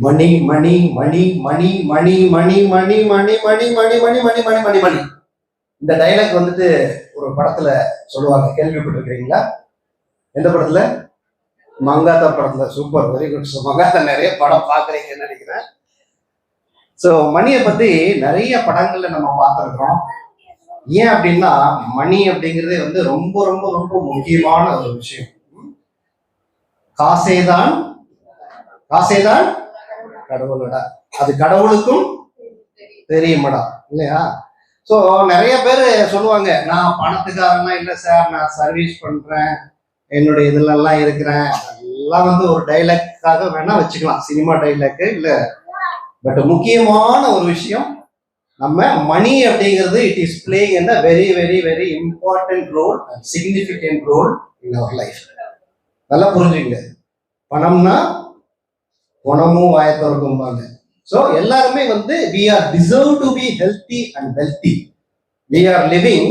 மணி மணி மணி மணி மணி மணி மணி மணி மணி மணி மணி மணி மணி மணி மணி இந்த டைலாக் வந்துட்டு ஒரு படத்துல சொல்லுவாங்க, கேள்விப்பட்டிருக்கிறீங்களா? எந்த படத்துல? மங்காத்தா படத்துல. Super, very good. மங்காத்தா நிறைய படம் பாக்குறீங்கன்னு நினைக்கிறேன். ஸோ மணியை பத்தி நிறைய படங்கள்ல நம்ம பார்த்துருக்கோம். ஏன் அப்படின்னா மணி அப்படிங்கிறதே வந்து ரொம்ப ரொம்ப ரொம்ப முக்கியமான ஒரு விஷயம். காசேதான் காசேதான் கடவுளடா, அது கடவுளுக்கும் தெரியுமடா, இல்லையா? ஸோ நிறைய பேர் சொல்லுவாங்க, நான் பணத்துக்காரன்லாம் இல்லை சார், நான் சர்வீஸ் பண்றேன், என்னுடைய இதுலலாம் இருக்கிறேன். எல்லாம் வந்து ஒரு டைலாக்காக வேணா வச்சுக்கலாம், சினிமா டைலாக்கு இல்லை. பட் முக்கியமான ஒரு விஷயம், நம்ம மணி அப்படிங்கிறது it is playing in a very very very important role and significant role in our life. நல்லா புரிஞ்சுங்க. பணம்னா குணமும் வாயத்திறக்கும்பாங்க. ஸோ எல்லாருமே வந்து we are deserve to be healthy and wealthy. We are living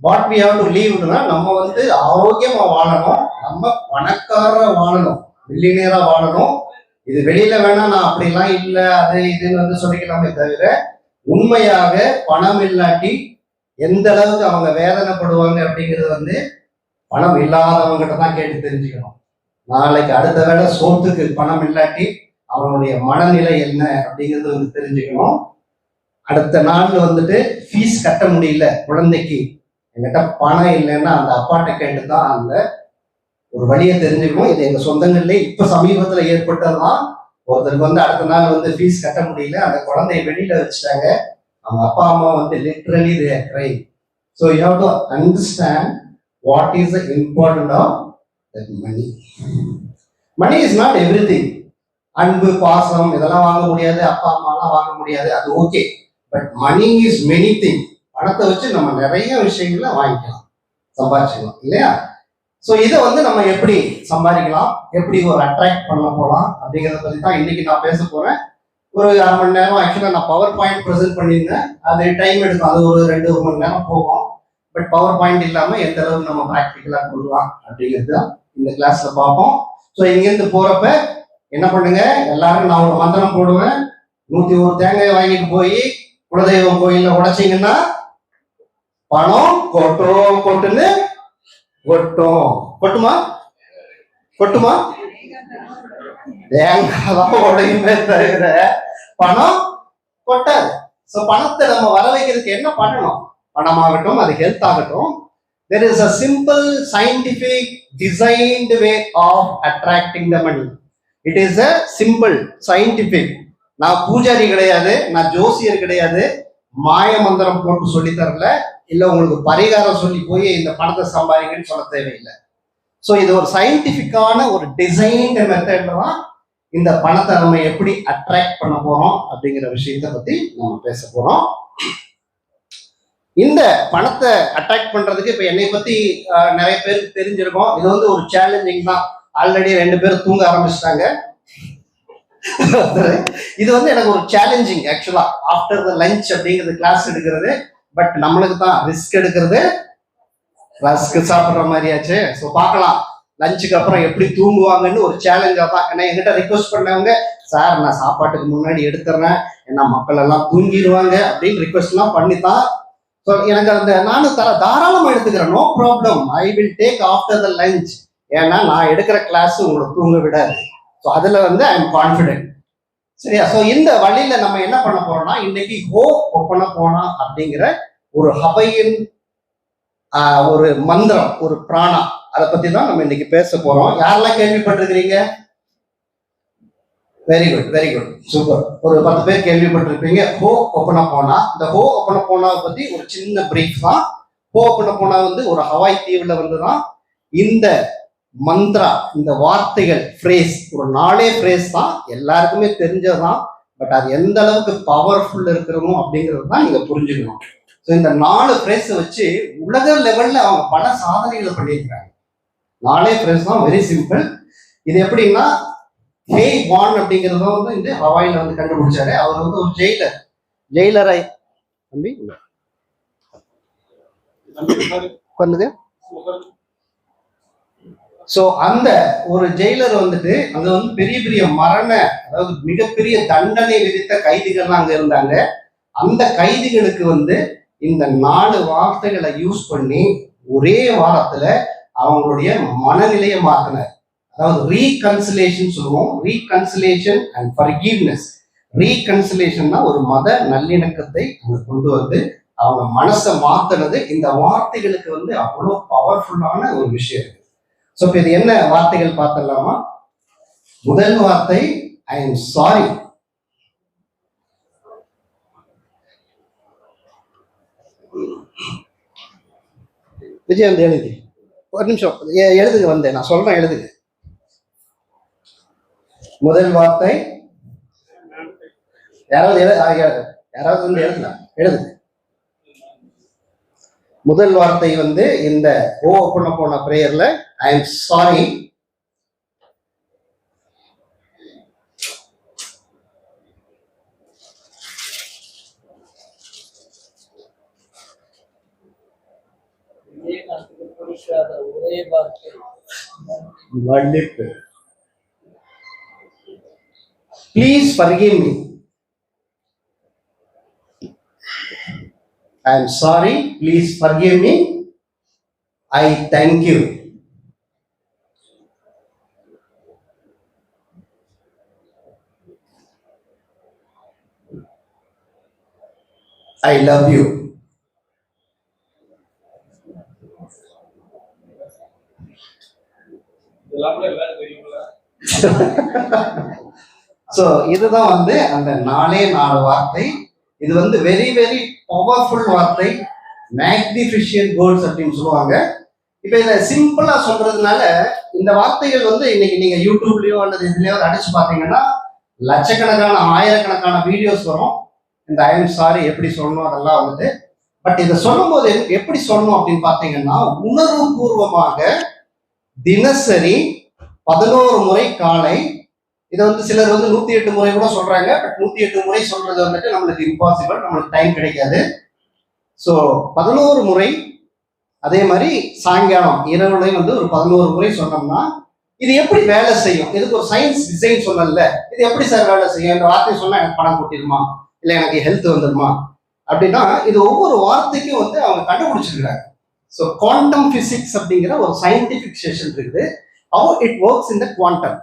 what we have to liveனா நம்ம வந்து ஆரோக்கியமா வாழணும், நம்ம பணக்காரரா வாழணும், மில்லியனரா வாழணும். இது வெளியில வேணா நான் அப்படிலாம் இல்லை அது இதுன்னு வந்து சொல்லிக்கலாமே தவிர, உண்மையாக பணம் இல்லாட்டி எந்த அளவுக்கு அவங்க வேதனைப்படுவாங்க அப்படிங்கிறது வந்து பணம் இல்லாதவங்ககிட்ட தான் கேட்டு தெரிஞ்சுக்கணும். நாளைக்கு அடுத்த வேளை சோத்துக்கு பணம் இல்லாட்டி அவனுடைய மனநிலை என்ன அப்படிங்கிறது வந்து தெரிஞ்சுக்கணும். அடுத்த நாள்ல வந்துட்டு ஃபீஸ் கட்ட முடியல குழந்தைக்கு, என்கிட்ட பணம் இல்லைன்னா அந்த அப்பாட்ட கேட்டு தான் அந்த ஒரு வழியை தெரிஞ்சுக்கணும். இது எங்க சொந்தங்கள்ல இப்ப சமீபத்துல ஏற்பட்டதுதான். ஒருத்தருக்கு வந்து அடுத்த நாள் வந்து ஃபீஸ் கட்ட முடியல, அந்த குழந்தைய வெளியில வச்சுட்டாங்க. அவங்க அப்பா அம்மா வந்து literally they are crying. So you have to understand what is the important of that money. Money is not everything. அன்பு பாசம் இதெல்லாம் வாங்க முடியாது, அப்பா அம்மாலாம் வாங்க முடியாது, அது okay. But money is many thing. பணத்தை வச்சு நம்ம நிறைய விஷயங்களை வாங்கிக்கலாம், சம்பாதிச்சுக்கலாம், இல்லையா? ஸோ இதை வந்து நம்ம எப்படி சம்பாதிக்கலாம், எப்படி ஒரு அட்ராக்ட் பண்ண போகலாம் அப்படிங்கிறத பற்றி தான் இன்னைக்கு நான் பேச போறேன். ஒரு 1/2 மணி நேரம் ஆக்சுவலாக நான் பவர் பாயிண்ட் ப்ரெசென்ட் பண்ணியிருந்தேன். அது டைம் எடுக்கும், அது ஒரு 2 மணி நேரம் போகும். பட் பவர் பாயிண்ட் இல்லாமல் எந்த அளவுக்கு நம்ம ப்ராக்டிக்கலாக கொள்ளலாம் அப்படிங்கிறது தான் இந்த கிளாஸ்ல பார்ப்போம். ஸோ இங்கேருந்து போறப்ப என்ன பண்ணுங்க, எல்லாரும் நான் ஒரு மந்திரம் போடுவேன். 101 தேங்காய் வாங்கிட்டு போய் குலதெய்வம் கோயில்ல உடைச்சிங்கன்னா பணம் கொட்டும், கொட்டுன்னு கொட்டும். கொட்டுமா? கொட்டுமா? தேங்காய் தான் உடையுமே தவிர பணம் கொட்டாது. ஸோ பணத்தை நம்ம வர வைக்கிறதுக்கு என்ன பண்ணணும்? பணமாகட்டும், அது ஹெல்த் ஆகட்டும், there is a simple scientific designed way of attracting the money. It is a simple scientific. நான் பூஜாரி கிடையாது, நான் ஜோசியர் கிடையாது, மாய மந்திரம் போட்டு சொல்லி தரல, இல்லை உங்களுக்கு பரிகாரம் சொல்லி போய் இந்த பணத்தை சம்பாதிங்கன்னு சொல்ல தேவையில்லை. ஸோ இது ஒரு சயின்டிஃபிக்கான ஒரு டிசைன்டு மெத்தட்ல தான் இந்த பணத்தை நம்ம எப்படி அட்ராக்ட் பண்ண போறோம் அப்படிங்கிற விஷயத்தை பத்தி நம்ம பேச போறோம். இந்த பணத்தை அட்ராக்ட் பண்றதுக்கு இப்ப என்னை பத்தி நிறைய பேருக்கு தெரிஞ்சிருக்கும். இது வந்து ஒரு சேலஞ்சிங் தான். ஆல்ரெடி 2 பேர் தூங்க ஆரம்பிச்சிட்டாங்க. இது வந்து எனக்கு ஒரு சேலஞ்சிங் ஆக்சுவலா. ஆஃப்டர் த லஞ்ச் அப்படிங்கிறது கிளாஸ் எடுக்கிறது, பட் நம்மளுக்கு தான் ரிஸ்க் எடுக்கிறது. ரஸ்க் சாப்பிட்ற மாதிரியாச்சு. ஸோ பார்க்கலாம் லஞ்சுக்கு அப்புறம் எப்படி தூங்குவாங்கன்னு ஒரு சேலஞ்சா தான். ஏன்னா என்கிட்ட ரிக்வஸ்ட் பண்ணவங்க, சார் நான் சாப்பாட்டுக்கு முன்னாடி எடுத்துறேன், ஏன்னா மக்கள் எல்லாம் தூங்கிடுவாங்க அப்படின்னு ரிக்வஸ்ட் எல்லாம் பண்ணித்தான். ஸோ எனக்கு அந்த நானும் தாராளமாக எடுத்துக்கிறேன், no problem, I will take after the lunch. ஏன்னா நான் எடுக்கிற கிளாஸ் உங்களை தூங்க விடாது. ஸோ அதுல வந்து ஐ எம் கான்ஃபிடென்ட். சரியா? ஸோ இந்த வழியில நம்ம என்ன பண்ண போறோம்னா, இன்னைக்கு ஹோ ஒப்பன போனா அப்படிங்கிற ஒரு ஹவையின் ஒரு மந்திரம், ஒரு பிராணா, அதை பத்தி தான் நம்ம இன்னைக்கு பேச போறோம். யாரெல்லாம் கேள்விப்பட்டிருக்கிறீங்க? Very good, very good, super. ஒரு 10 பேர் கேள்விப்பட்டிருப்பீங்க. ஹோ ஒப்பன போனா. இந்த ஹோ ஒப்பன போனாவை பத்தி ஒரு சின்ன பிரீஃப் தான். ஹோ ஒப்பன போனா வந்து ஒரு ஹவாய் தீவுல வந்துதான் இந்த மந்த்ரா, இந்த வார்த்தைகள், ஃப்ரேஸ், ஒரு 4 ஃப்ரேஸ் தான், எல்லாருக்குமே தெரிஞ்சதுதான். பட் அது எந்த அளவுக்கு பவர்ஃபுல் இருக்கிறோமோ அப்படிங்கிறது தான் நீங்க புரிஞ்சுக்கணும். ஸோ இந்த 4 ஃப்ரேஸை வச்சு உலக லெவல்ல அவங்க பல சாதனைகளை பண்ணியிருக்காங்க. 4 ஃப்ரேஸ் தான், வெரி சிம்பிள். இது எப்படின்னா, ஹே வான் அப்படிங்கிறத வந்து இந்த ஹவாயில வந்து கண்டுபிடிச்சாரு. அவர் வந்து ஒரு ஜெயிலரை தம்பி பண்ணுது. ஸோ அந்த ஒரு ஜெயிலர் வந்துட்டு அது வந்து பெரிய பெரிய அதாவது மிகப்பெரிய தண்டனை விதித்த கைதிகள்லாம் அங்க இருந்தாங்க. அந்த கைதிகளுக்கு வந்து இந்த 4 வார்த்தைகளை யூஸ் பண்ணி ஒரே வாரத்துல அவங்களுடைய மனநிலையை மாத்தினார். அதாவது ரீகன்சிலேஷன் சொல்லுவோம். Reconciliation and forgiveness. ரீகன்சிலேஷன்னா ஒரு மத நல்லிணக்கத்தை அங்க கொண்டு வந்து அவங்க மனசை மாத்தினது. இந்த வார்த்தைகளுக்கு வந்து அவ்வளோ பவர்ஃபுல்லான ஒரு விஷயம் இருக்கு. ஸோ இப்போ இது என்ன வார்த்தைகள் பார்த்துடலாமா? முதல் வார்த்தை ஐ எம் சாரி. விஜயந்த் எழுதி ஒரு நிமிஷம் எழுதுங்க, வந்தேன் நான் சொல்றேன், எழுதுங்க. முதல் வார்த்தை யாராவது வந்து எழுதுங்க. முதல் வார்த்தை வந்து இந்த பண்ண போன பிரேயர்ல ஐ எம் சாரி. மன்னிப்பு. Please forgive me. I am sorry. Please forgive me. I thank you. I love you. So இதுதான் வந்து அந்த 4 வார்த்தை. இது வந்து வெரி வெரி பவர்ஃபுல் வார்த்தை. மேக்னிஃபிஷியன்ட் வேர்ட்ஸ் அப்படின்னு சொல்லுவாங்க. இப்போ இதை சிம்பிளா சொல்றதுனால இந்த வார்த்தைகள் வந்து இன்னைக்கு நீங்க யூடியூப்லயோ அல்லது இதுலயோ அடிச்சு பார்த்தீங்கன்னா லட்சக்கணக்கான ஆயிரக்கணக்கான வீடியோஸ் வரும். இந்த ஐ எம் சாரி எப்படி சொல்லணும் அதெல்லாம் வந்துட்டு. பட் இதை சொல்லும் போது எப்படி சொல்லணும் அப்படின்னு பார்த்தீங்கன்னா உணர்வு பூர்வமாக தினசரி 11 முறை காலை. இதை வந்து சிலர் வந்து 108 முறை கூட சொல்றாங்க. பட் 108 முறை சொல்றது வந்துட்டு நம்மளுக்கு இம்பாசிபிள், நம்மளுக்கு டைம் கிடைக்காது. ஸோ 11 முறை. அதே மாதிரி சாயங்காலம் இரவுலையும் வந்து ஒரு 11 முறை சொன்னோம்னா இது எப்படி வேலை செய்யும்? இதுக்கு ஒரு சயின்ஸ் டிசைன் சொல்லல. இது எப்படி சார் வேலை செய்யும்? இந்த வார்த்தை சொன்னா எனக்கு பணம் கொட்டிடுமா, இல்லை எனக்கு ஹெல்த் வந்துடுமா அப்படின்னா இது ஒவ்வொரு வார்த்தைக்கும் வந்து அவங்க கண்டுபிடிச்சிருக்கிறாங்க. ஸோ குவாண்டம் பிசிக்ஸ் அப்படிங்கிற ஒரு சயின்டிபிக் செஷன் இருக்குது. how it works in the quantum.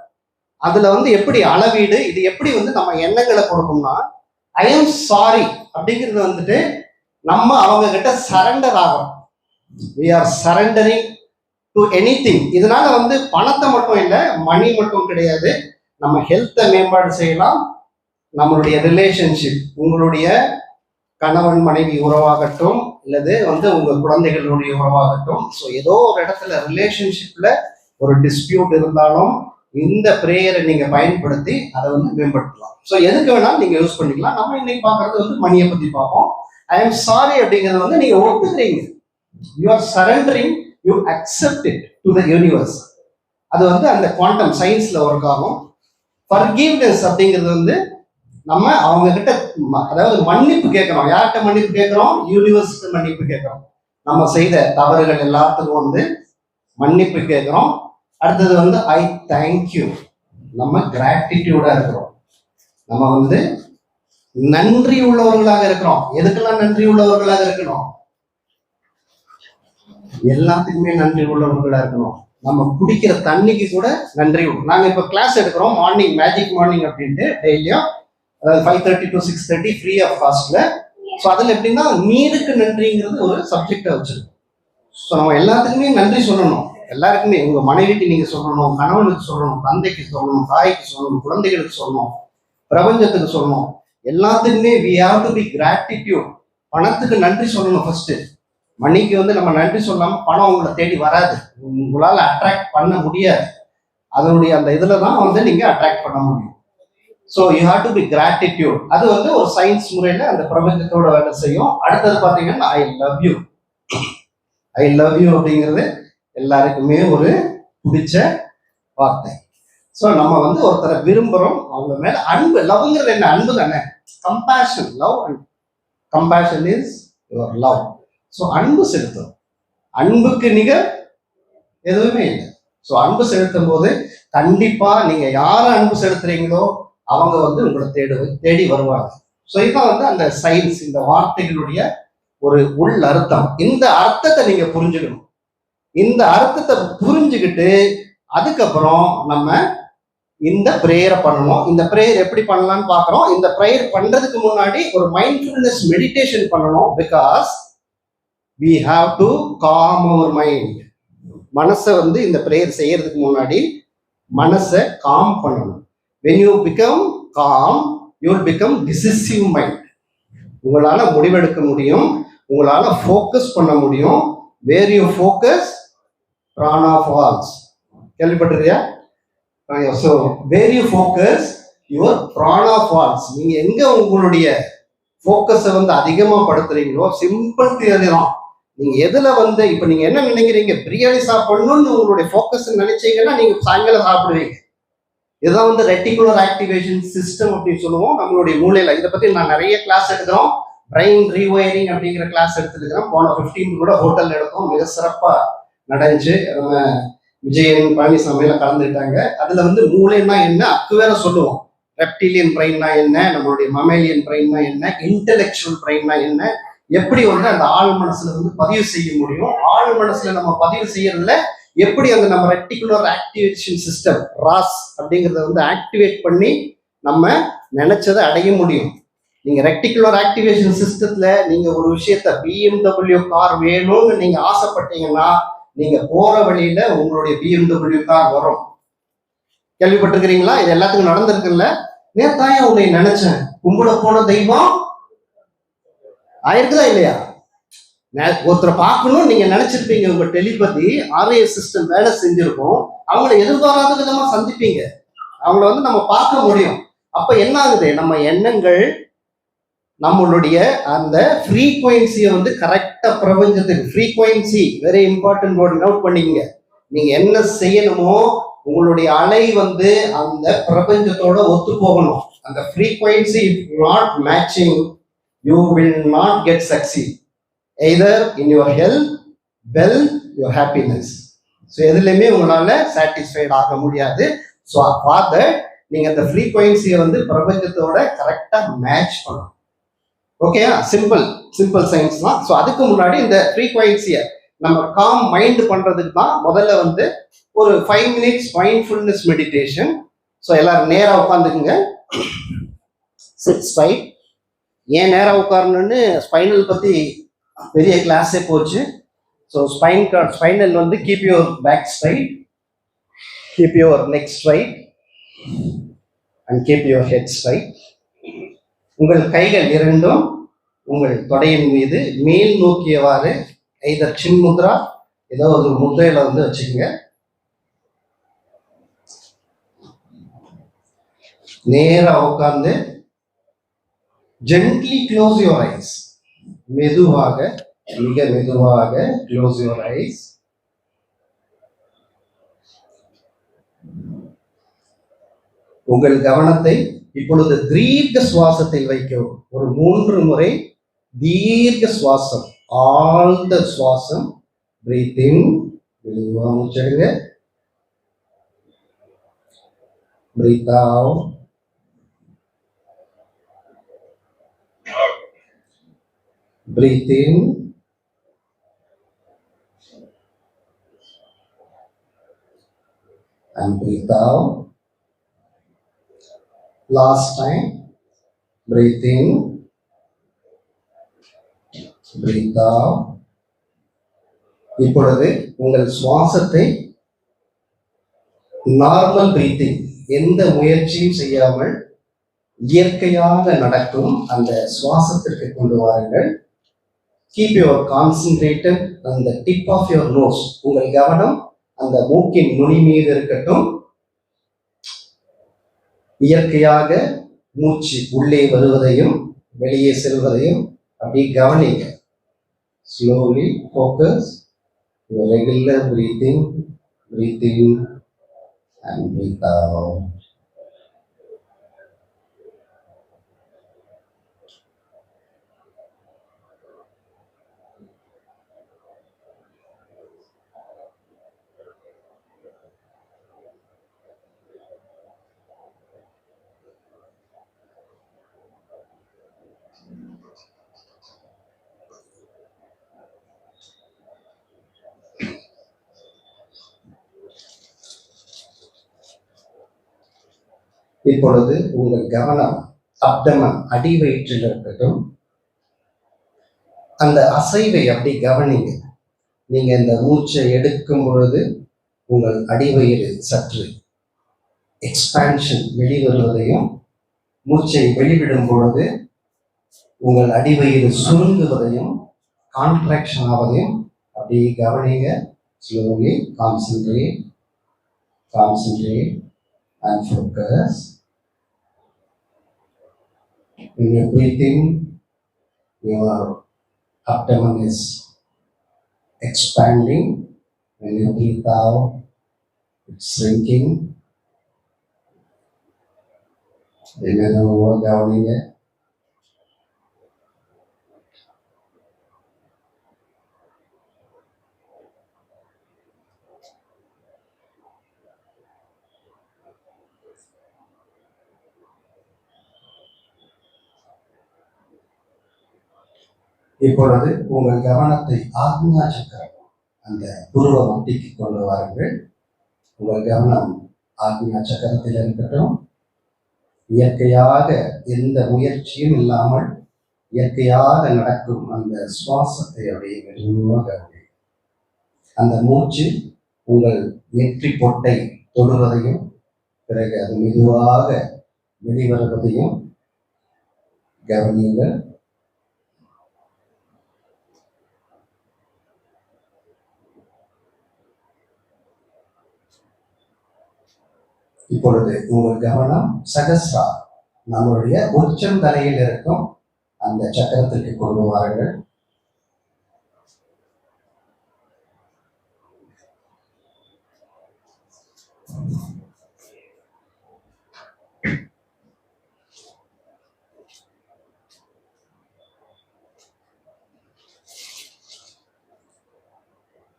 அதுல வந்து எப்படி அளவீடு, இது எப்படி வந்து நம்ம எண்ணங்களை கொடுக்கும்னா ஐ எம் சாரி அப்படிங்கிறது வந்துட்டு நம்ம அவங்க கிட்ட சரண்டர் ஆகும். we are surrendering to anything. இதனால வந்து பணத்தை மட்டும் இல்லை, மணி மட்டும் கிடையாது, நம்ம ஹெல்த்தை மேம்பாடு செய்யலாம். நம்மளுடைய ரிலேஷன்ஷிப், உங்களுடைய கணவன் மனைவி உறவாகட்டும் இல்லது வந்து உங்க குழந்தைகளுடைய உறவாகட்டும். ஸோ ஏதோ ஒரு இடத்துல ரிலேஷன்ஷிப்ல ஒரு டிஸ்பியூட் இருந்தாலும் இந்த பிரேயரை நீங்க பயன்படுத்தி அதை வந்து மேம்படுத்தலாம். ஸோ எதுக்கு வேணாலும் நீங்க யூஸ் பண்ணிக்கலாம். நம்ம இன்னைக்கு பார்க்கறது வந்து மணியை பத்தி பார்ப்போம். ஐ எம் சாரி அப்படிங்கிறது வந்து நீங்க ஒத்துக்கிறீங்க. You are surrendering, you accept it to the universe. அது வந்து அந்த குவாண்டம் சயின்ஸ்ல ஒர்க் ஆகும். ஃபர்கிவ்னஸ் அப்படிங்கிறது வந்து நம்ம அவங்க கிட்ட அதாவது மன்னிப்பு கேட்கிறோம். யார்கிட்ட மன்னிப்பு கேட்கிறோம்? யூனிவர்ஸ்க்கு மன்னிப்பு கேட்கிறோம். நம்ம செய்த தவறுகள் எல்லாத்துக்கும் வந்து மன்னிப்பு கேட்கிறோம். அடுத்தது வந்து ஐ தேங்க்யூ. நம்ம கிராட்டிடியூடா இருக்கிறோம். நம்ம வந்து நன்றி உள்ளவர்களாக இருக்கிறோம். எதுக்கெல்லாம் நன்றி உள்ளவர்களாக இருக்கணும்? எல்லாத்துக்குமே நன்றி உள்ளவர்களா இருக்கணும். நம்ம குடிக்கிற தண்ணிக்கு கூட நன்றி. நாங்க இப்ப கிளாஸ் எடுக்கிறோம் மார்னிங், மேஜிக் மார்னிங் அப்படின்ட்டு டெய்லியும், அதாவது 5:30 to 6:30 ஃப்ரீ ஆஃப் காஸ்ட்ல. ஸோ அதில் எப்படின்னா நீருக்கு நன்றிங்கிறது ஒரு சப்ஜெக்டை வச்சிருக்கோம். ஸோ நம்ம எல்லாத்துக்குமே நன்றி சொல்லணும். எல்லாருக்குமே, உங்க மனைவிக்கு நீங்க சொல்லணும், கணவனுக்கு சொல்லணும், தந்தைக்கு சொல்லணும், தாய்க்கு சொல்லணும், குழந்தைகளுக்கு சொல்லணும், பிரபஞ்சத்துக்கு சொல்லணும். எல்லாத்துக்குமே we have to be gratitude. பணத்துக்கு நன்றி சொல்லணும் ஃபர்ஸ்ட். மணிக்கு வந்து நம்ம நன்றி சொல்லாம பணம் உங்களை தேடி வராது, உங்களால அட்ராக்ட் பண்ண முடியாது. அதனுடைய அந்த இதுல தான் வந்து நீங்க அட்ராக்ட் பண்ண முடியும். So you have to be gratitude. அது வந்து ஒரு சயின்ஸ் முறையில அந்த பிரபஞ்சத்தோட வேலை செய்யும். அடுத்தது பாத்தீங்கன்னா ஐ love you. I love you அப்படிங்கிறது எல்லாருக்குமே ஒரு பிடிச்ச வார்த்தை. ஸோ நம்ம வந்து ஒருத்தரை விரும்புறோம், அவங்க மேல அன்பு. லவ்ங்கிறது என்ன? அன்பு தானே. Compassion, love and compassion is your love. So அன்பு செலுத்தும். அன்புக்கு நிகர் எதுவுமே இல்லை. ஸோ அன்பு செலுத்தும் போது கண்டிப்பா நீங்க யார அன்பு செலுத்துறீங்களோ அவங்க வந்து உங்களை தேடி வருவாங்க. ஸோ இதான் வந்து அந்த சயின்ஸ், இந்த வார்த்தைகளுடைய ஒரு உள் அர்த்தம். இந்த அர்த்தத்தை நீங்க புரிஞ்சுக்கணும். இந்த அர்த்தத்தை புரிஞ்சுக்கிட்டு அதுக்கப்புறம் நம்ம இந்த ப்ரேயரை பண்ணணும். இந்த ப்ரேயர் எப்படி பண்ணலாம்னு பார்க்குறோம். இந்த ப்ரேயர் பண்றதுக்கு முன்னாடி ஒரு மைண்ட்ஃபுல்னஸ் மெடிடேஷன் பண்ணணும். Because we have to calm our mind. மனசை வந்து இந்த ப்ரேயர் செய்யறதுக்கு முன்னாடி மனசை காம் பண்ணணும். when you become calm you will become decisive mind. உங்களால முடிவெடுக்க முடியும், உங்களால ஃபோக்கஸ் பண்ண முடியும். where you focus prana falls. கேள்விப்பட்டிருக்கியா? So where you focus your prana falls. நீங்க எங்க உங்களுடைய ஃபோக்கஸை வந்து அதிகமா படுத்துறீங்களோ, சிம்பிள் தியரி தான். நீங்க எதுல வந்து இப்ப நீங்க என்ன நினைக்கிறீங்க, பிரியாணி சாப்பிடணும்னு உங்களுடைய ஃபோக்கஸ் நினைச்சீங்கன்னா நீங்க சாயங்காலம் சாப்பிடுவீங்க. இதுதான் வந்து ரெட்டிகுலர் ஆக்டிவேஷன் சிஸ்டம் அப்படின்னு சொல்லுவோம் நம்மளுடைய மூளையில. இதை பத்தி நான் நிறைய கிளாஸ் எடுக்கிறோம். பிரெயின் ரீவயரிங் அப்படிங்கிற கிளாஸ் எடுத்துருக்கிறோம். போன 15 கூட ஹோட்டல் எடுத்தோம், மிக சிறப்பா நடந்துச்சு. நம்ம விஜயன் பழனிசாமியில கலந்துட்டாங்க. அதுல வந்து மூளைன்னா என்ன அக்கு வேற சொல்லுவோம். ரெப்டிலியன் பிரெயின்னா என்ன, நம்மளுடைய மமேலியன் பிரெயின்னா என்ன, இன்டெலெக்சுவல் பிரெயின்னா என்ன, எப்படி வந்து அந்த ஆழ் மனசுல வந்து பதிவு செய்ய முடியும், ஆழ் மனசுல நம்ம பதிவு செய்யறதுல எப்படி அந்த நம்ம ரெட்டிகுலர் ஆக்டிவேஷன் சிஸ்டம் ராஸ் அப்படிங்கிறத வந்து ஆக்டிவேட் பண்ணி நம்ம நினைச்சதை அடைய முடியும். நீங்க ரெட்டிகுலர் ஆக்டிவேஷன் சிஸ்டத்துல நீங்க ஒரு விஷயத்த BMW கார் வேணும்னு நீங்க ஆசைப்பட்டீங்கன்னா நீங்க போற வழியில உங்களுடைய BMW கார் வரும். கேள்விப்பட்டிருக்கிறீங்களா? இது எல்லாத்துக்கும் நடந்திருக்குல்ல. நேத்தாயா உன்னை நினைச்சேன், கும்பிட போன தெய்வம் ஆயிருக்குதா இல்லையா? ஒருத்தரை பார்க்கணும் நீங்க நினைச்சிருப்பீங்க, உங்க டெலிபதி RIS சிஸ்டம் வேலை செஞ்சிருக்கும். அவங்கள எதிர்பாராத விதமா சந்திப்பீங்க, அவங்கள வந்து நம்ம பார்க்க முடியும். அப்ப என்ன ஆகுது, நம்ம எண்ணங்கள் நம்மளுடைய அந்த ஃப்ரீக்வன்சியை வந்து கரெக்டா பிரபஞ்சத்துக்கு, frequency very important word, note பண்ணிக்கங்க. நீங்க என்ன செய்யணுமோ உங்களுடைய அலை வந்து அந்த பிரபஞ்சத்தோட ஒத்து போகணும். அந்த frequency not matching you will not get succeed either in your health, wealth, your happiness. So எதுலையுமே உங்களால சாட்டிஸ்ஃபைட் ஆக முடியாது. ஸோ ஃபாதர் நீங்க அந்த ஃப்ரீக்வன்சியை வந்து பிரபஞ்சத்தோட கரெக்டா மேட்ச் பண்ணணும். ஓகேயா? சிம்பிள் சயின்ஸ் தான். ஸோ அதுக்கு முன்னாடி இந்த ஃப்ரீக்வன்சியை நம்ம காம் மைண்ட் பண்றதுக்கு தான் முதல்ல வந்து ஒரு 5 minutes மைண்ட்ஃபுல்னஸ் மெடிடேஷன். ஸோ எல்லாரும் நேராக உட்காந்துக்குங்க. Chit straight. ஏன் நேராக உட்காரணும்னு ஸ்பைனல் பற்றி பெரிய கிளாஸே போச்சு. ஸோ ஸ்பைனல் வந்து keep your back straight, keep your neck straight and keep your head straight. உங்கள் கைகள் இரண்டும் உங்கள் தொடையின் மீது மேல் நோக்கியவாறு எய்தர் சின் முத்ரா ஏதோ ஒரு முத்ரையில வந்து வச்சுக்கோங்க. நேராக உட்கார்ந்து gently close your eyes. மெதுவாக, மிக மெதுவாக close your eyes. உங்கள் கவனத்தை இப்பொழுது தீர்க்க சுவாசத்தில் வைக்கவும். ஒரு 3 முறை தீர்க்க சுவாசம், ஆழ்ந்த சுவாசம். பிரீத் இன், மெதுவாக மூச்செடுங்க. Breathe out. Breathe in and breathe out. Last time. Breathe in, breathe out. இப்பொழுது உங்கள் சுவாசத்தை நார்மல் பிரீத்திங், எந்த முயற்சியும் செய்யாமல் இயற்கையாக நடக்கும் அந்த சுவாசத்திற்கு கொண்டு வாருங்கள். Keep your concentrated on the tip of your nose. உங்கள் கவனம் அந்த மூக்கின் நுனி மீது இருக்கட்டும். இயற்கையாக மூச்சு உள்ளே வருவதையும் வெளியே செல்வதையும் அப்படி கவனிங்க. Slowly focus your regular breathing, breathe in and breathe out. இப்பொழுது உங்கள் கவனம் அப்டமன் அடி வயிற்றில் இருக்கட்டும். அந்த அசைவை அப்படி கவனிங்க. நீங்க இந்த மூச்சை எடுக்கும் பொழுது உங்கள் அடிவயிறு சற்று எக்ஸ்பான்ஷன் வெளிவருவதையும், மூச்சை வெளிவிடும் பொழுது உங்கள் அடிவயிறு சுருங்குவதையும், கான்ட்ராக்ஷன் ஆவதையும் அப்படி கவனிங்க. Slowly concentrate and focus. When you're breathing, your abdomen is expanding. When you breathe out, it's shrinking. கவனிங்க. இப்பொழுது உங்கள் கவனத்தை ஆக்ஞா சக்கரம் அந்த புருவ மத்திக்கு கொண்டு வாருங்கள். உங்கள் கவனம் ஆக்ஞா சக்கரத்தில் இருக்கட்டும். இயற்கையாக எந்த முயற்சியும் இல்லாமல் இயற்கையாக நடக்கும் அந்த சுவாசத்தை அப்படியே மெதுவாக அந்த மூச்சு உங்கள் நெற்றி பொட்டை தொடுவதையும், பிறகு அது மெதுவாக வெளிவருவதையும் கவனியுங்கள். இப்பொழுது உங்கள் கவனம் சகஸ்ரா நம்மளுடைய உச்சம் தலையில் இருக்கும் அந்த சக்கரத்திற்கு கொண்டு வாருங்கள்.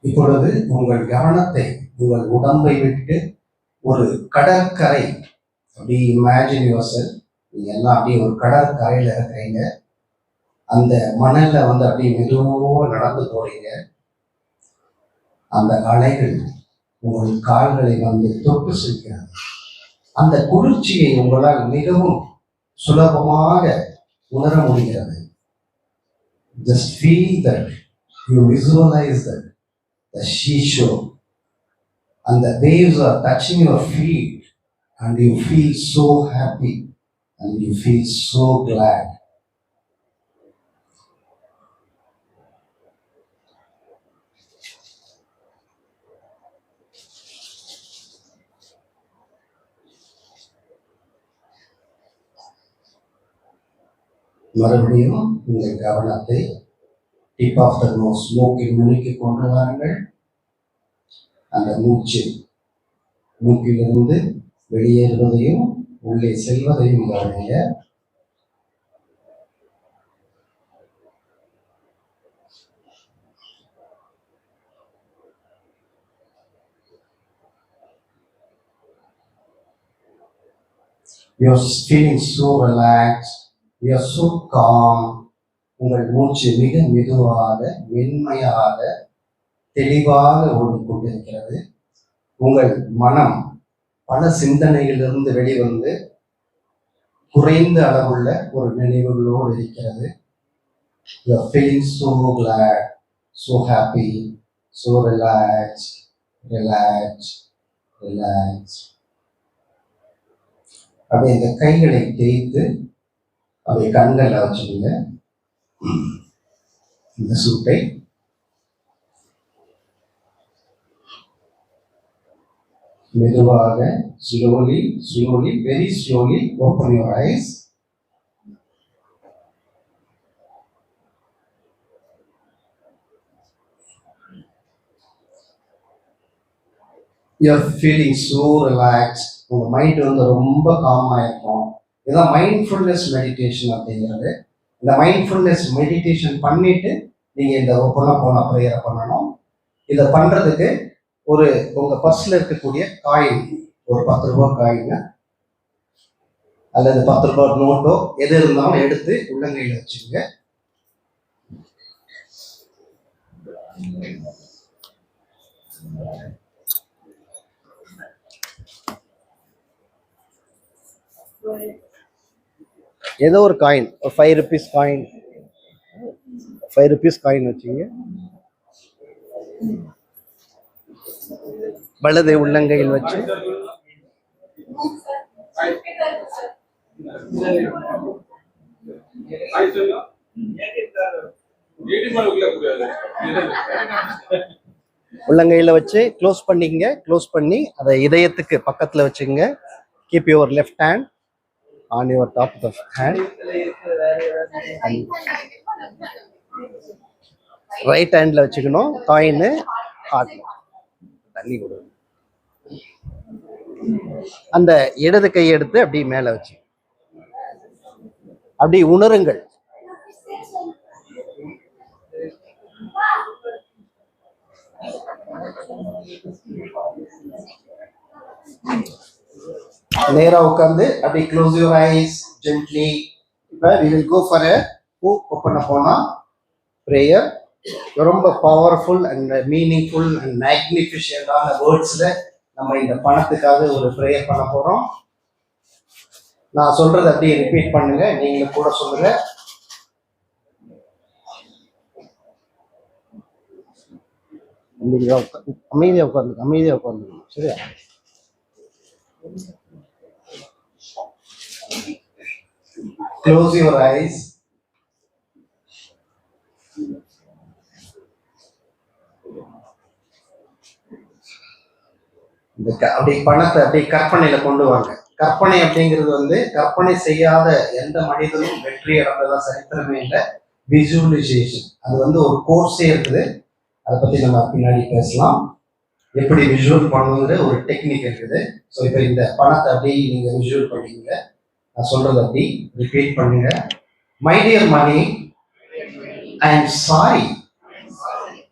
இப்பொழுது உங்கள் கவனத்தை உங்கள் உடம்பை விட்டு ஒரு கடற்கரை அப்படி இமேஜின் யுவர்செல்ஃப். நீங்க எல்லாம் அப்படியே ஒரு கடற்கரையில இருக்கிறீங்க. அந்த மணல்ல வந்து அப்படியே மெதுவா நடந்து போறீங்க. அந்த அலைகள் உங்கள் கால்களை வந்து தொட்டு செல்கிறது. அந்த குளிர்ச்சியை உங்களால் மிகவும் சுலபமாக உணர முடிகிறது. Just feel that, you visualize that the seashore and the waves are touching your feet and you feel so happy and you feel so glad. மறுபடியும் உங்கள் கவனத்தை டிப் ஆஃப் த நோஸ் மூக்கில் நுனிக்கு கொண்டு வாருங்கள். அந்த மூச்சு மூக்கிலிருந்து வெளியேறுவதையும் உள்ளே செல்வதையும் கவனிங்க. You're feeling so relaxed. You're so calm. உங்கள் மூச்சு மிக மெதுவாக, மென்மையாக, தெளிவாக ஓடிக்கொண்டிருக்கிறது. உங்கள் மனம் பல சிந்தனைகளிலிருந்து வெளிவந்து குறைந்த அளவுள்ள ஒரு நினைவுகளோடு இருக்கிறது. You are feeling so glad, so happy, so relaxed. அப்படியே இந்த கைகளை தேய்த்து அப்படியே கண்களை வச்சுக்கோங்க. இந்த சூட்டை மெதுவாக slowly, very slowly open your eyes. You are feeling so relaxed. உங்க மைண்ட் வந்து ரொம்ப காமாக இருக்கும். இதான் மைண்ட்ஃபுல்னஸ் மெடிடேஷன் அப்படிங்கிறது. இந்த மைண்ட்ஃபுல்னஸ் மெடிடேஷன் பண்ணிட்டு நீங்க இந்த ஓப்பனா போன ப்ரேயரை பண்ணணும். இதை பண்றதுக்கு ஒரு உங்க பர்ஸ்ல இருக்கக்கூடிய காயின், ஒரு 10 ரூபாய் காயின் அல்லது 10 ரூபாய் நோட்டோ எது இருந்தாலும் எடுத்து உள்ளங்கையில் வச்சுங்க. ஏதோ ஒரு காயின், ஒரு 5 rupees காயின், 5 rupees காயின் வச்சுங்க. வலது உள்ளங்கையில் வச்சு உள்ளங்கையில வச்சு க்ளோஸ் பண்ணிக்கங்க. க்ளோஸ் பண்ணி அதை இதயத்துக்கு பக்கத்துல வச்சுங்க. Keep your left hand on your top of hand. Right ஹேண்ட்ல வச்சுக்கணும் காயின். ஹார்ட் தண்ணி கொடு. அந்த இடது கையை எடுத்து அப்படி மேல வச்சு அப்படி உணருங்கள். நேரா உட்கார்ந்து அப்படி க்ளோஸ் யுவர் ஐஸ் ஜென்ட்லி. இப்போ we will go for a open போனா ப்ரேயர். ரொம்ப பவர்ஃபுல் அண்ட் மீனிங்ஃபுல் அண்ட் மேக்னிஃபிஷியன்டான வேர்ட்ஸ்ல நம்ம இந்த பணத்துக்காக ஒரு ப்ரேயர் பண்ண போறோம். நான் சொல்றதை அப்படியே ரிப்பீட் பண்ணுங்க, நீங்களும் கூட சொல்லுங்க. அமைதியா உட்கார்ந்து சரியா? Close your eyes. அப்படி பணத்தை அப்படி கற்பனையில கொண்டு வாங்க. கற்பனை அப்படிங்கிறது கற்பனை செய்யாத எந்த மனிதனும் வெற்றி அடைந்ததா சரித்திரமே இல்லை. விசுவலைசேஷன் அது ஒரு கோர்ஸே இருக்குது. அதை பத்தி நம்ம பின்னாடி பேசலாம். எப்படி விஷுவல் பண்ணுங்கிற ஒரு டெக்னிக் இருக்குது. ஸோ இப்போ இந்த பணத்தை அப்படி நீங்க விஷுவல் பண்ணீங்க. நான் சொல்றது அப்படி ரிப்பீட் பண்ணுங்க. My dear money, I am sorry,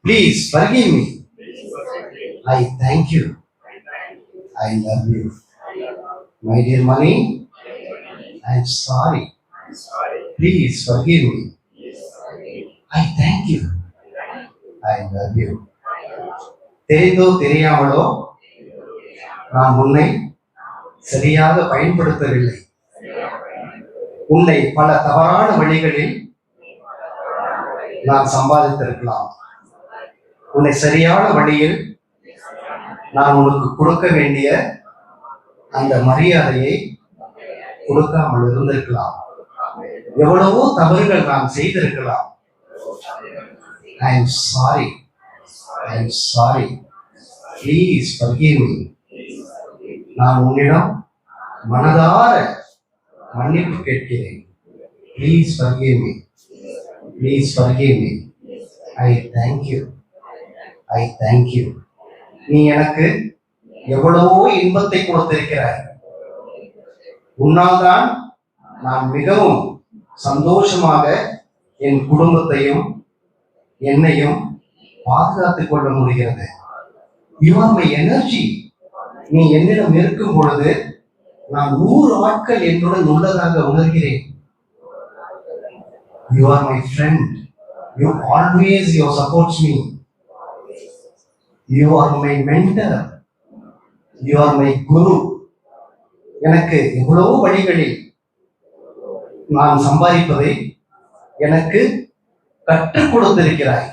please forgive me, I thank you, I love you. My dear money, I am sorry, please forgive me, I thank you, I love you. தெரிந்தோ தெரியாமலோ நான் உன்னை சரியாக பயன்படுத்தவில்லை. உன்னை பல தவறான வழிகளில் நான் சம்பாதித்திருக்கலாம். உன்னை சரியான வழியில் நான் உனக்கு கொடுக்க வேண்டிய அந்த மரியாதையை கொடுக்காமல் இருந்திருக்கலாம். எவ்வளவோ தவறுகள் நான் செய்திருக்கலாம். ஐ am sorry, I am sorry. Please forgive me. நான் உன்னிடம் மனதார மன்னிப்பு கேட்கிறேன். Please forgive me. Please forgive me. I thank you. I thank you. நீ எனக்கு எவ்வளவோ இன்பத்தை கொடுத்திருக்கிறாய். உன்னால் தான் நான் மிகவும் சந்தோஷமாக என் குடும்பத்தையும் என்னையும் பாதுகாத்துக் கொள்ள முடிகிறது. You are my energy. நீ என்னிடம் இருக்கும் பொழுது நான் 100 ஆட்கள் என்னுடன் உள்ளதாக உணர்கிறேன். You are my friend. You always you supports me. You are my mentor. You are my guru. எனக்கு எவ்வளவு வழிகளில் நான் சம்பாதிப்பதை எனக்கு கற்றுக் கொடுத்திருக்கிறாய்.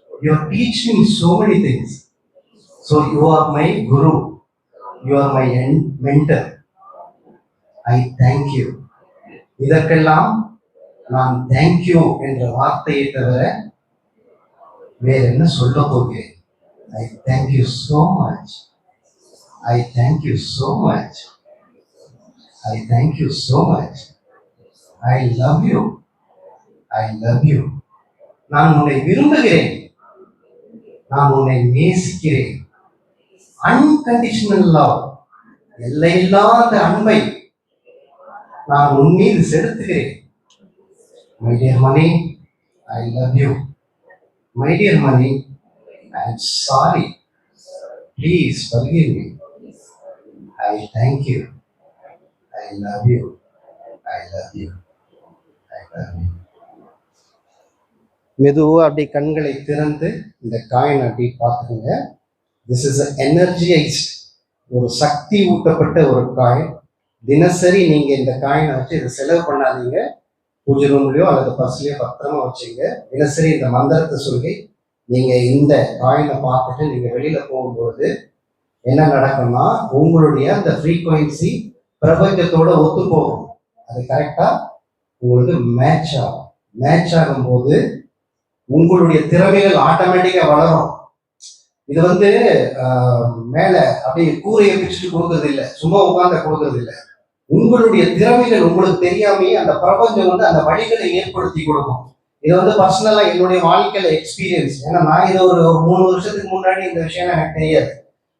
You are teaching me so many things. So you are my guru. You are my mentor. I thank you. இதற்கெல்லாம் நான் thank you என்ற வார்த்தையை தவிர வேற என்ன சொல்ல போகிறேன்? I thank you so much. I thank you so much. I thank you so much. I love you. I love you. நான் உன்னை விரும்புகிறேன். நான் உன்னை நேசிக்கிறேன். அன்கண்டிஷனல் லவ், எல்லையில்லாத அன்பை நான் உன் மீது செலுத்துகிறேன். My dear money, I love you. My dear money, I am sorry, please forgive me, I thank you, I love you, I love you, I love you. மெதுவாக அப்படி கண்களை திறந்து இந்த காயின் அப்படி பார்த்துக்கோங்க. திஸ் இஸ் எனர்ஜைஸ்ட், ஒரு சக்தி ஊட்டப்பட்ட ஒரு coin. தினசரி நீங்க இந்த காயினை வச்சு இதை செலவு பண்ணாதீங்க. பூஜை ரூம்லயோ அல்லது பர்ஸ்லயோ பத்திரமா வச்சுங்க. தினசரி இந்த மந்திரத்தை சொல்லி நீங்க இந்த காயினை பார்த்துட்டு நீங்க வெளியில போகும்போது என்ன நடக்கும்னா, உங்களுடைய அந்த ஃப்ரீக்வன்சி பிரபஞ்சத்தோட ஒத்து போகும். அது கரெக்டா உங்களுக்கு மேட்ச் ஆகும். மேட்ச் ஆகும்போது உங்களுடைய திறமைகள் ஆட்டோமேட்டிக்கா வளரும். இது வந்து மேல அப்படியே கூரையை பிடிச்சிட்டு கொடுக்கறது இல்லை, சும்மா உட்கார்ந்து கொடுக்கறது இல்லை. உங்களுடைய திறமைகள் உங்களுக்கு தெரியாமையே அந்த பிரபஞ்சம் வந்து அந்த வழிகளை ஏற்படுத்தி கொடுக்கும். இது வந்து பர்சனலா என்னுடைய வாழ்க்கையில எக்ஸ்பீரியன்ஸ். ஏன்னா நான் இது ஒரு 3 வருஷத்துக்கு முன்னாடி இந்த விஷயம் எனக்கு தெரியாது.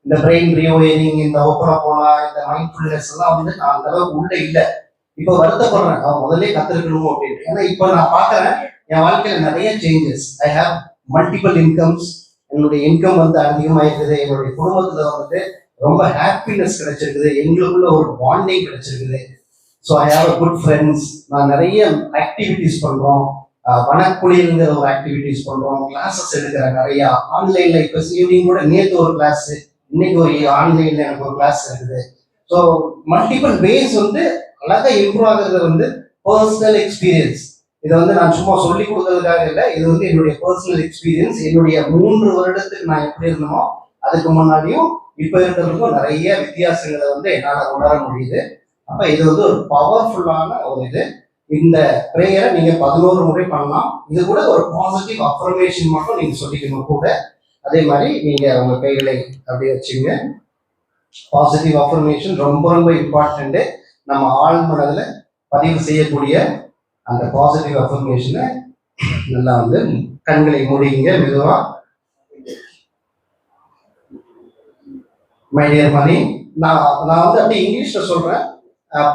இந்த பிரெயின் ரீஓயரிங், இந்த ஓப்பனா போனா, இந்த மைண்ட்ஃபுல்னஸ் எல்லாம் வந்து நான் அந்த அளவுக்கு உள்ள இல்லை. இப்போ வருத்தப்படுறேன், நான் முதல்ல கத்துருக்கணும் அப்படின்னு. ஏன்னா இப்போ நான் பாக்குறேன் என் வாழ்க்கையில நிறைய changes. I have multiple incomes. என்னுடைய இன்கம் வந்து அதிகமாயிருக்குது. என்னுடைய குடும்பத்துல வந்துட்டு ரொம்ப ஹாப்பினஸ் கிடைச்சிருக்குது. எங்களுக்குள்ள ஒரு பாண்டிங் கிடைச்சிருக்குது. So I have a good friends. நான் நிறைய ஆக்டிவிட்டிஸ் பண்றோம். வனக்குழிங்கிற ஒரு ஆக்டிவிட்டிஸ் பண்றோம். கிளாஸஸ் எடுக்கிறேன் நிறைய ஆன்லைன்ல. இப்போ ஈவினிங் கூட நேற்று ஒரு கிளாஸ், இன்னைக்கு ஒரு ஆன்லைன்ல எனக்கு ஒரு கிளாஸ் இருக்குது. ஸோ மல்டிபிள் வேஸ் வந்து அழகா இம்ப்ரூவ் ஆகுறது வந்து பர்சனல் எக்ஸ்பீரியன்ஸ். இதை வந்து நான் சும்மா சொல்லி கொடுக்கறதுக்காக இல்லை, இது வந்து என்னுடைய பர்சனல் எக்ஸ்பீரியன்ஸ். என்னுடைய 3 வருடத்துக்கு நான் எப்படி இருந்தனோ அதுக்கு முன்னாடியும் இப்ப இருக்கிறதுக்கும் நிறைய வித்தியாசங்களை வந்து என்னால் உணர முடியுது. அப்ப இது வந்து ஒரு பவர்ஃபுல்லான ஒரு இது. இந்த ப்ரேயரை நீங்க 11 முறை பண்ணலாம். இது கூட ஒரு பாசிட்டிவ் அஃபர்மேஷன் மட்டும் நீங்க சொல்லிக்கணும் கூட. அதே மாதிரி நீங்க உங்க கைகளை அப்படியே வச்சுங்க. பாசிட்டிவ் அஃபர்மேஷன் ரொம்ப ரொம்ப இம்பார்ட்டன்ட். நம்ம ஆழ்மனதுல பதிவு செய்யக்கூடிய அந்த பாசிட்டிவ் அஃபர்மேஷனை நல்லா வந்து கண்களை மூடிங்க மெதுவா. மை டியர் மணி, நான் வந்து அப்படியே இங்கிலீஷ்ல சொல்றேன்.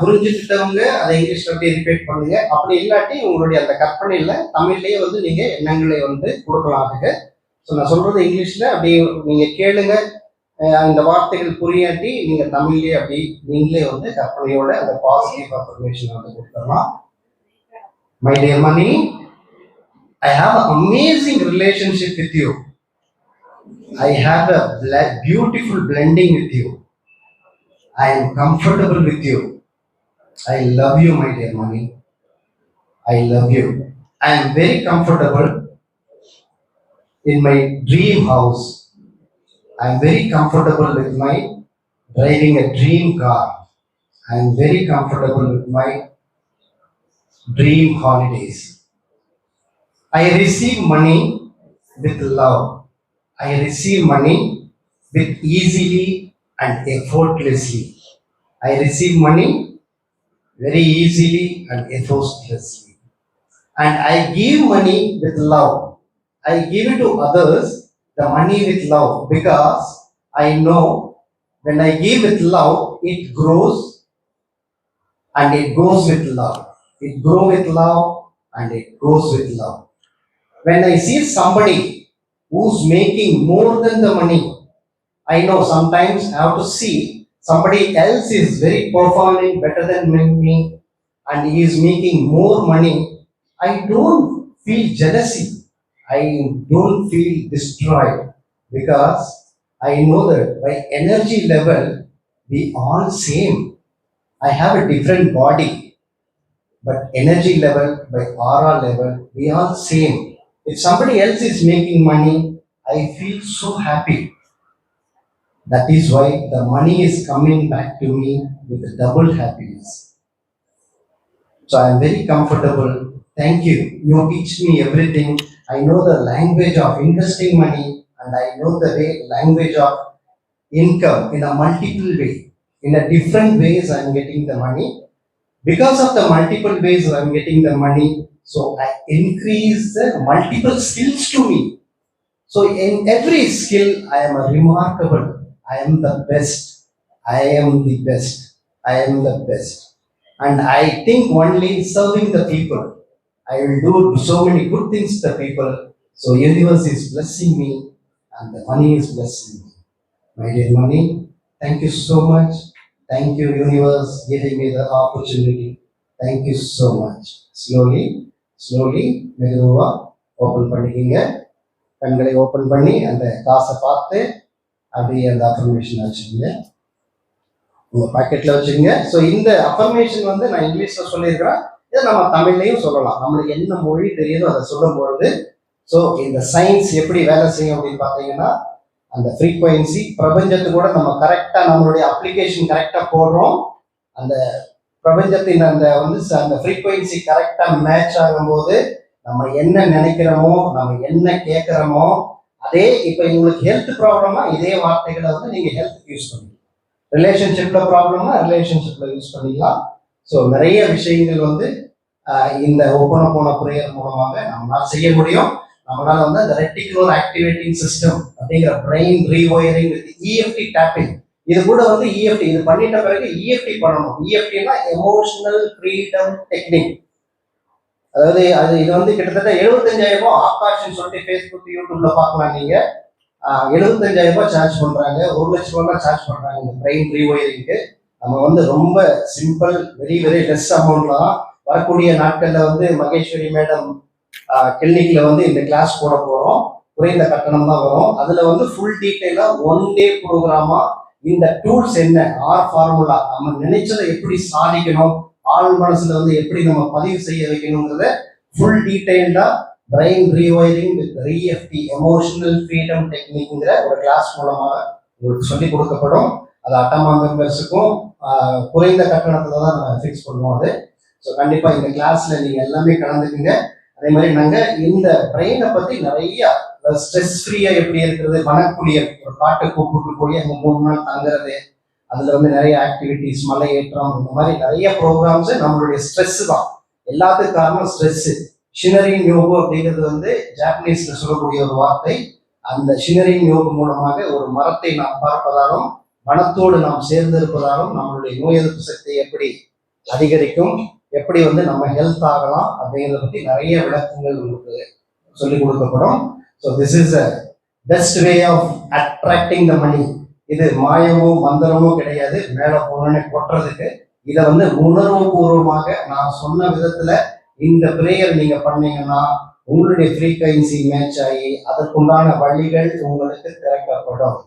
புரிஞ்சுக்கிட்டவங்க அதை இங்கிலீஷ்ல அப்படியே ரிப்பீட் பண்ணுங்க. அப்படி இல்லாட்டி உங்களுடைய அந்த கற்பனையில தமிழ்லயே வந்து நீங்க எண்ணங்களை வந்து கொடுக்கலாம் அதுக்கு. ஸோ நான் சொல்றது இங்கிலீஷ்ல அப்படியே நீங்க கேளுங்க. இந்த வார்த்தைகள் புரியாட்டி நீங்க தமிழ்லயே அப்படி நீங்களே வந்து கற்பனையோட அந்த பாசிட்டிவ் அஃபர்மேஷன் வந்து கொடுத்துடலாம். My dear money, I have a amazing relationship with you. I have a beautiful blending with you. I am comfortable with you. I love you, my dear money. I love you. I am very comfortable in my dream house. I am very comfortable with my driving a dream car. I am very comfortable with my dream holidays. I receive money with love. I receive money with easily and effortlessly. I receive money very easily and effortlessly. And I give money with love. I give it to others, the money with love, because I know when I give with love, it grows and it goes with love. It grows with love and it goes with love. When I see somebody who's making more than the money, I know sometimes I have to see somebody else is very performing better than me and he is making more money. I don't feel jealousy. I don't feel destroyed, because I know that by energy level we all same. I have a different body, but energy level, by aura level, we all same. If somebody else is making money, I feel so happy. That is why the money is coming back to me with a double happiness. So I am very comfortable. Thank you. You teach me everything. I know the language of investing money, and I know the language of income in a multiple way. In a different ways I am getting the money. Because of the multiple ways I am getting the money, so I increase the multiple skills to me. So in every skill, I am a remarkable. I am the best. I am the best. I am the best. And I think only serving the people. I will do so many good things to the people. So universe is blessing me and the money is blessing me. My dear money, thank you so much. Thank you universe giving me the opportunity. Thank you so much. Slowly, மெதுவா open பண்ணிக்கீங்க. கண்களை open பண்ணி அந்த காசை பார்த்து அப்படியே அந்த affirmation வச்சுக்கோங்க. உங்க பாக்கெட்ல வச்சுக்கோங்க. ஸோ இந்த அஃபர்மேஷன் வந்து நான் இங்கிலீஷ்ல சொல்லியிருக்கிறேன், இதை நம்ம தமிழ்லையும் சொல்லலாம். நம்மளுக்கு என்ன மொழி தெரியுதோ அதை சொல்லும் பொழுது ஸோ இந்த சயின்ஸ் எப்படி வேலை செய்யும் அப்படின்னு பார்த்தீங்கன்னா, அந்த ஃப்ரீக்வன்சி பிரபஞ்சத்துக்கு கூட நம்ம கரெக்டாக நம்மளுடைய அப்ளிகேஷன் கரெக்டாக போடுறோம். அந்த பிரபஞ்சத்தின் அந்த வந்து அந்த ஃப்ரீக்வன்சி கரெக்டாக மேட்ச் ஆகும்போது நம்ம என்ன நினைக்கிறோமோ, நம்ம என்ன கேட்குறோமோ, அதே இப்போ உங்களுக்கு ஹெல்த் ப்ராப்ளம்னா இதே வார்த்தைகளை வந்து நீங்கள் ஹெல்த்துக்கு யூஸ் பண்ணிக்கலாம். ரிலேஷன்ஷிப்ல ப்ராப்ளம்னா ரிலேஷன்ஷிப்ல யூஸ் பண்ணிக்கலாம். ஸோ நிறைய விஷயங்கள் வந்து இந்த ஹோபோனோபோனோ பிரேயர் மூலமாக நம்மளால் செய்ய முடியும். நம்மளால வந்து அந்த ரெட்டிகுலர் ஆக்டிவேட்டிங் சிஸ்டம் அப்படிங்கிற brain rewiring with EFT taping, இது கூட வந்து இஎஃப்டி இது பண்ணிட்ட பிறகு இஎஃப்டி பண்ணணும். இஎஃப்டினா எமோஷனல் ஃப்ரீடம் டெக்னிக். அதாவது இது வந்து கிட்டத்தட்ட 75,000 ரூபாய் ஆகாஷ்னு சொல்லிட்டு ஃபேஸ்புக் யூடியூப்ல பார்க்கலாம். நீங்க 75,000 ரூபாய் சார்ஜ் பண்றாங்க, 1,00,000 ரூபாய் சார்ஜ் பண்றாங்க இந்த பிரெயின் ரீவயரிங்க்கு. நம்ம வந்து ரொம்ப சிம்பிள் வெரி வெரி லெஸ் அமௌண்ட்ல தான் வரக்கூடிய நாட்கள்ல வந்து மகேஸ்வரி மேடம் கிளினிக்ல வந்து இந்த கிளாஸ் போட போறோம். குறைந்த கட்டணம் தான் வரும். அதுல வந்து ஃபுல் டீட்டெயிலா 1 டே ப்ரோக்ராமா இந்த டூல்ஸ் என்ன, ஆர் ஃபார்முலா, நம்ம நினைச்சதை எப்படி சாதிக்கணும், ஆள் மனசுல வந்து எப்படி நம்ம பதிவு செய்ய வைக்கணுங்கிறத ஃபுல் டீட்டெயில்டா brain rewiring with EFT emotional freedom டெக்னிக்ங்கிற ஒரு கிளாஸ் மூலமாக உங்களுக்கு சொல்லிக் கொடுக்கப்படும். அது அட்டமா மெம்பர்ஸுக்கும் குறைந்த கட்டணத்துல தான் நம்ம ஃபிக்ஸ் பண்ணுவோம் அது. ஸோ கண்டிப்பா இந்த கிளாஸ்ல நீங்க எல்லாமே கலந்துக்குங்க. அதே மாதிரி நாங்க இந்த பிரெயினை பத்தி நிறைய ஸ்ட்ரெஸ் ஃப்ரீயா எப்படி இருக்கிறது, வனக்குளியல் ஒரு பாட்டை கூப்பிட்டு போய் அங்க 3 நாள் தங்குறது, அதுல வந்து நிறைய ஆக்டிவிட்டிஸ், மலை ஏற்றம், இந்த மாதிரி நிறைய ப்ரோக்ராம்ஸ். நம்மளுடைய ஸ்ட்ரெஸ் தான் எல்லாத்துக்கும் காரணம், ஸ்ட்ரெஸ். ஷினரிங் யோகோ அப்படிங்கிறது வந்து ஜாப்பனீஸ்ல சொல்லக்கூடிய ஒரு வார்த்தை. அந்த ஷினரிங் யோகு மூலமாக ஒரு மரத்தை நாம் பார்ப்பதாலும் வனத்தோடு நாம் சேர்ந்து இருப்பதாலும் நம்மளுடைய நோய் எதிர்ப்பு சக்தி எப்படி அதிகரிக்கும், எப்படி வந்து நம்ம ஹெல்த் ஆகலாம் அப்படிங்கிறத பத்தி நிறைய விளக்கங்கள் உங்களுக்கு சொல்லிக் கொடுக்கப்படும். So this is a best way of attracting the money. இது மாயமோ மந்திரமோ கிடையாது மேலே போனோன்னு கொட்டுறதுக்கு. இதை வந்து உணர்வு பூர்வமாக நான் சொன்ன விதத்துல இந்த பிரேயர் நீங்க பண்ணீங்கன்னா உங்களுடைய ஃப்ரீக்வன்சி மேட்ச் ஆகி அதற்குண்டான வழிகள் உங்களுக்கு திறக்கப்படும்.